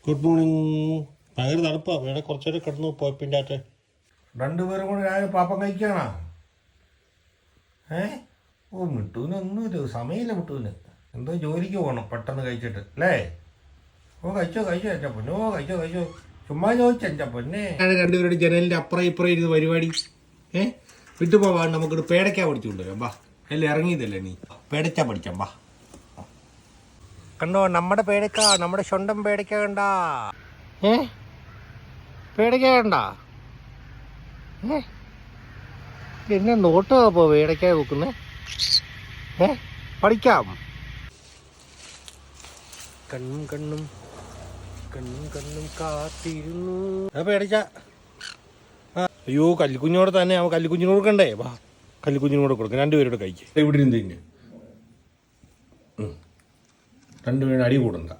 Good morning. ഭയങ്കര തണുപ്പാ. വേണേ കുറച്ചേരം കിടന്നു പോയപ്പിൻ്റെ ആട്ടെ. രണ്ടുപേരും കൂടി ഞാൻ പാപ്പം കഴിക്കണോ? ഓ മിട്ടൂനൊന്നും ഒരു സമയമില്ല. മിട്ടൂന് എന്തോ ജോലിക്ക് പോകണം പെട്ടെന്ന് കഴിച്ചിട്ട് അല്ലേ? ഓ കഴിച്ചോ എൻ്റെ പൊന്നോ, കഴിച്ചോ. ചുമ്മാ ചോദിച്ചെൻ്റെ പൊന്നെ. രണ്ടുപേരുടെ ജനലിൻ്റെ അപ്പുറം ഇപ്പുറം ഇരുന്ന് പരിപാടി. വിട്ടുപോകാൻ നമുക്കൊരു പേടയ്ക്ക പഠിച്ചുകൊണ്ടുവരാം. ബാ, എല്ലാം ഇറങ്ങിയതല്ലേ നീ. പേടയ്ക്ക പഠിക്കാം. ബാ, കണ്ടോ നമ്മുടെ പേടയ്ക്ക, നമ്മുടെ സ്വന്തം പേടയ്ക്ക കണ്ടാ? പേടയ്ക്ക കണ്ടാ? എന്നെ നോട്ടോ അപ്പോ പേടയ്ക്ക വെക്കുന്നേ. പഠിക്കാം. കണ്ണും കണ്ണും കണ്ണും കണ്ണും കാത്തിരുന്നു. പേടയ്ക്ക. അയ്യോ, കല്ലിക്കുഞ്ഞോടെ തന്നെ. അവൻ കല്ലിക്കുഞ്ഞിന് കൊടുക്കണ്ടേ? വാ, കല്ലിക്കുഞ്ഞിനോട് കൊടുക്കാം. രണ്ടുപേരോട് കഴിക്കുക. ഇവിടെ ഇരുന്ന് രണ്ടുപേരും അടി കൂടണ്ട.